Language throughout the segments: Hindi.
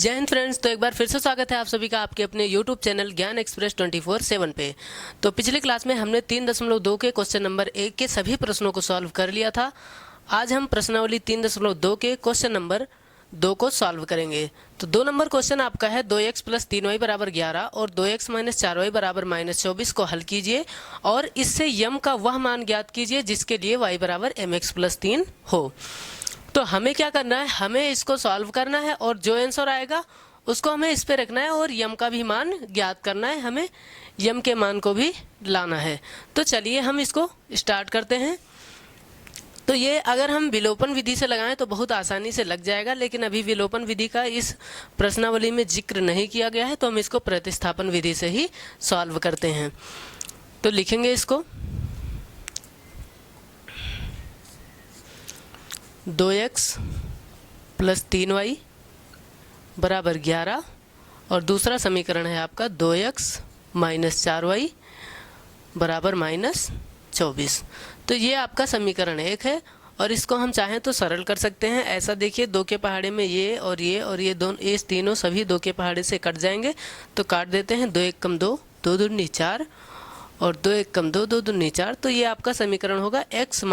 जय हिंद फ्रेंड्स। तो एक बार फिर से स्वागत है आप सभी का आपके अपने YouTube चैनल ज्ञान एक्सप्रेस 24/7 पे। तो पिछली क्लास में हमने 3.2 के क्वेश्चन नंबर 1 के सभी प्रश्नों को सॉल्व कर लिया था। आज हम प्रश्नावली 3.2 के क्वेश्चन नंबर 2 को सॉल्व करेंगे। तो 2 नंबर क्वेश्चन आपका है 2x + 3y = 11 और 2x - 4y = -24 को हल कीजिए और इससे यम का वह मान ज्ञात कीजिए जिसके लिए y = mx + 3 हो। तो हमें क्या करना है, हमें इसको सॉल्व करना है और जो आंसर आएगा उसको हमें इस पे रखना है और यम का भी मान ज्ञात करना है, हमें यम के मान को भी लाना है। तो चलिए हम इसको स्टार्ट करते हैं। तो ये अगर हम विलोपन विधि से लगाएं तो बहुत आसानी से लग जाएगा, लेकिन अभी विलोपन विधि का इस प्रश्नावली में जिक्र नहीं किया गया है, तो हम इसको प्रतिस्थापन विधि से ही सॉल्व करते हैं। तो लिखेंगे इसको 2x + 3y = 11 और दूसरा समीकरण है आपका 2x - 4y = -24। तो ये आपका समीकरण 1 है और इसको हम चाहें तो सरल कर सकते हैं। ऐसा देखिए, 2 के पहाड़े में ये और ये दोनों, ये तीनों सभी 2 के पहाड़े से कट जाएंगे, तो काट देते हैं। 2 × 1 = 2, 2 दूनी 4 और 2 × 1 = 2, 2 दूनी 4। तो ये आपका समीकरण होगा x -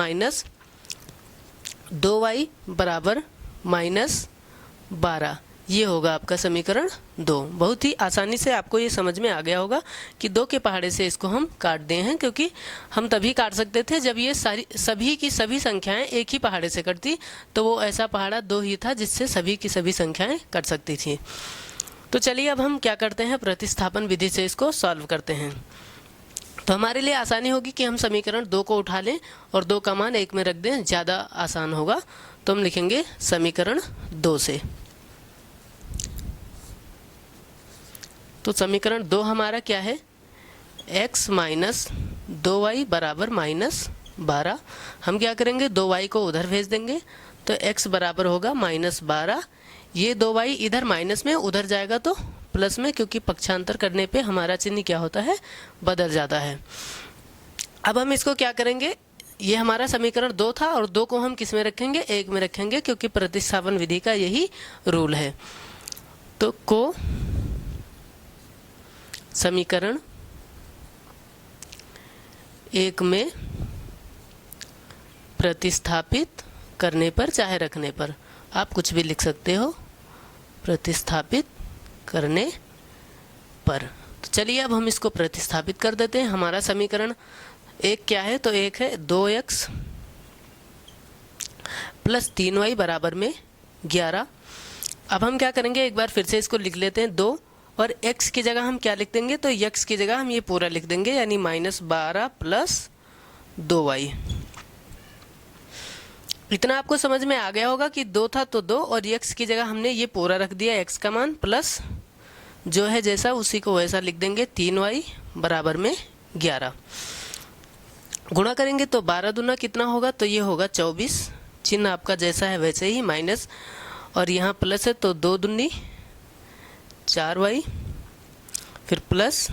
2y = -12। ये होगा आपका समीकरण 2। बहुत ही आसानी से आपको ये समझ में आ गया होगा कि 2 के पहाड़े से इसको हम काट दिए हैं, क्योंकि हम तभी काट सकते थे जब ये सभी की सभी संख्याएं एक ही पहाड़े से कटती, तो वो ऐसा पहाड़ा 2 ही था जिससे सभी की सभी संख्याएं कट सकती थी। तो चलिए अब हम क्या करते हैं, प्रतिस्थापन विधि से इसको सॉल्व करते हैं। तो हमारे लिए आसानी होगी कि हम समीकरण 2 को उठा लें और 2 का मान 1 में रख दें, ज़्यादा आसान होगा। तो हम लिखेंगे समीकरण 2 से। तो समीकरण 2 हमारा क्या है, x - 2y = -12। हम क्या करेंगे, 2y को उधर भेज देंगे, तो x बराबर होगा -12। ये 2y इधर माइनस में उधर जाएगा तो प्लस में, क्योंकि पक्षांतर करने पे हमारा चिन्ह क्या होता है, बदल जाता है। अब हम इसको क्या करेंगे, ये हमारा समीकरण 2 था और 2 को हम किस में रखेंगे, 1 में रखेंगे, क्योंकि प्रतिस्थापन विधि का यही रूल है। तो को समीकरण 1 में प्रतिस्थापित करने पर, चाहे रखने पर, आप कुछ भी लिख सकते हो, प्रतिस्थापित करने पर। तो चलिए अब हम इसको प्रतिस्थापित कर देते हैं। हमारा समीकरण 1 क्या है, तो 1 है 2x + 3y = 11। अब हम क्या करेंगे, एक बार फिर से इसको लिख लेते हैं 2, और x की जगह हम क्या लिख देंगे, तो x की जगह हम ये पूरा लिख देंगे, यानी -12 + 2y। इतना आपको समझ में आ गया होगा कि 2 था तो 2 और x की जगह हमने ये पूरा रख दिया, x का मान, प्लस जो है जैसा उसी को वैसा लिख देंगे, 3y = 11। गुणा करेंगे तो 12 दूना कितना होगा, तो ये होगा 24। चिन्ह आपका जैसा है वैसे ही माइनस, और यहाँ प्लस है तो 2 दूनी 4y, फिर प्लस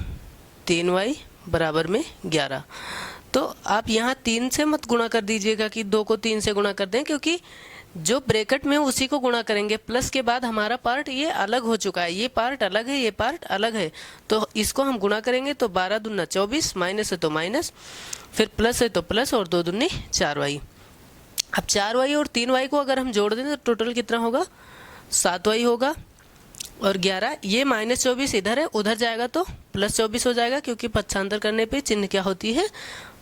3y = 11। तो आप यहाँ 3 से मत गुणा कर दीजिएगा कि 2 को 3 से गुणा कर दें, क्योंकि जो ब्रैकेट में उसी को गुणा करेंगे। प्लस के बाद हमारा पार्ट ये अलग हो चुका है, ये पार्ट अलग है, ये पार्ट अलग है, तो इसको हम गुणा करेंगे तो 12 दूना 24, माइनस है तो माइनस, फिर प्लस है तो प्लस, और 2 दूनी 4y। अब 4y और 3y को अगर हम जोड़ दें तो टोटल कितना होगा, 7y होगा, और 11, ये -24 इधर है, उधर जाएगा तो +24 हो जाएगा, क्योंकि पक्षांतर करने पे चिन्ह क्या होती है,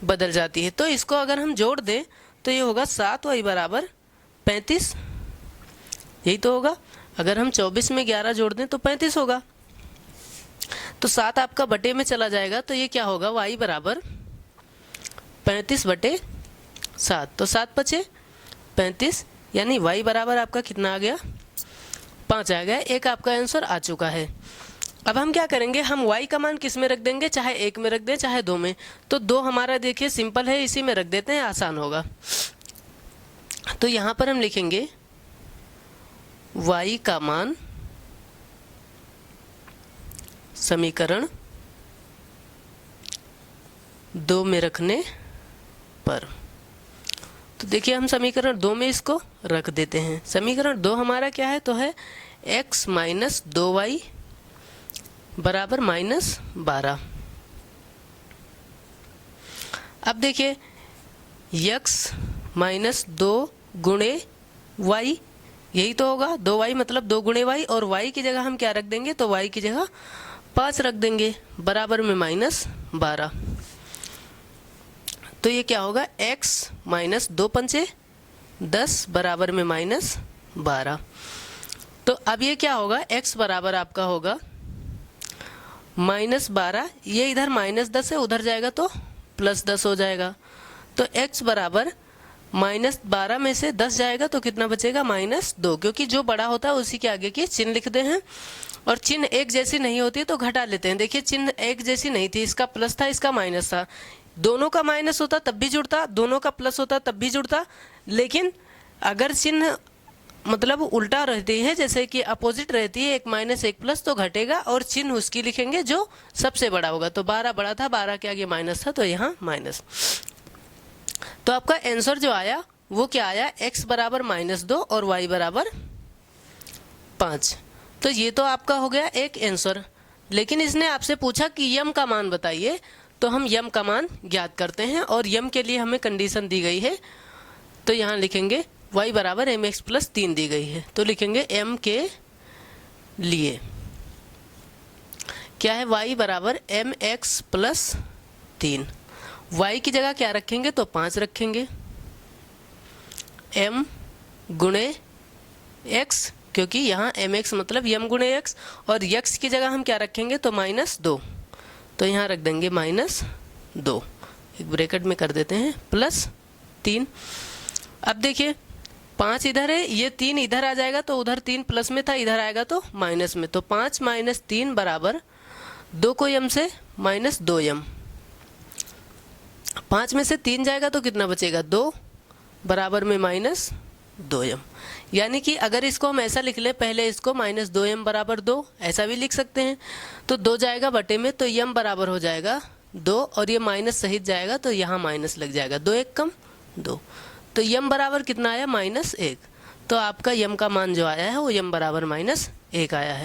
बदल जाती है। तो इसको अगर हम जोड़ दें तो ये होगा 7y = 35। यही तो होगा। अगर हम 24 में 11 जोड़ दें तो 35 होगा। तो 7 आपका बटे में चला जाएगा, तो ये क्या होगा, y = 35/7। तो 7 बचे 35, यानी y बराबर आपका कितना आ गया, 5 आ गया। एक आपका आंसर आ चुका है। अब हम क्या करेंगे, हम y का मान किस में रख देंगे, चाहे 1 में रख दें चाहे 2 में। तो 2 हमारा देखिए सिंपल है, इसी में रख देते हैं, आसान होगा। तो यहाँ पर हम लिखेंगे y का मान समीकरण 2 में रखने पर। तो देखिए हम समीकरण 2 में इसको रख देते हैं। समीकरण 2 हमारा क्या है, तो है x माइनस 2y बराबर -12। अब देखिए x माइनस 2 गुणे y, यही तो होगा, 2y मतलब 2 गुणे y, और y की जगह हम क्या रख देंगे, तो y की जगह 5 रख देंगे बराबर में -12। तो ये क्या होगा, x माइनस 2 पंचे 10 बराबर में -12। तो अब ये क्या होगा, x बराबर आपका होगा -12, ये इधर -10 है, उधर जाएगा तो +10 हो जाएगा। तो x बराबर -12 में से 10 जाएगा तो कितना बचेगा, -2, क्योंकि जो बड़ा होता है उसी के आगे की चिन्ह लिखते हैं, और चिन्ह एक जैसी नहीं होती तो घटा लेते हैं। देखिए चिन्ह एक जैसी नहीं थी, इसका प्लस था इसका माइनस था, दोनों का माइनस होता तब भी जुड़ता, दोनों का प्लस होता तब भी जुड़ता, लेकिन अगर चिन्ह मतलब उल्टा रहती है, जैसे कि अपोजिट रहती है, एक माइनस एक प्लस, तो घटेगा और चिन्ह उसकी लिखेंगे जो सबसे बड़ा होगा। तो 12 बड़ा था, 12 के आगे माइनस था, तो यहाँ माइनस। तो आपका आंसर जो आया वो क्या आया, x बराबर -2 और y बराबर 5। तो ये तो आपका हो गया एक आंसर। लेकिन इसने आपसे पूछा कि यम का मान बताइए, तो हम यम का मान ज्ञात करते हैं, और यम के लिए हमें कंडीशन दी गई है, तो यहाँ लिखेंगे y बराबर mx प्लस 3 दी गई है, तो लिखेंगे m के लिए क्या है, y बराबर mx प्लस 3। y की जगह क्या रखेंगे, तो 5 रखेंगे, m गुणे x, क्योंकि यहाँ mx मतलब m गुणे x, और x की जगह हम क्या रखेंगे, तो -2, तो यहाँ रख देंगे -2, एक ब्रैकेट में कर देते हैं, प्लस 3। अब देखिए 5 इधर है, ये 3 इधर आ जाएगा, तो उधर 3 प्लस में था, इधर आएगा तो माइनस में, तो 5 माइनस 3 बराबर 2 को m से -2m। 5 में से 3 जाएगा तो कितना बचेगा, 2 बराबर में -2m। यानी कि अगर इसको हम ऐसा लिख लें, पहले इसको -2m बराबर 2 ऐसा भी लिख सकते हैं, तो 2 जाएगा बटे में, तो m बराबर हो जाएगा 2, और ये माइनस सहित जाएगा तो यहाँ माइनस लग जाएगा, 2 1 कम 2, तो m बराबर कितना आया, -1। तो आपका m का मान जो आया है वो m बराबर -1 आया है।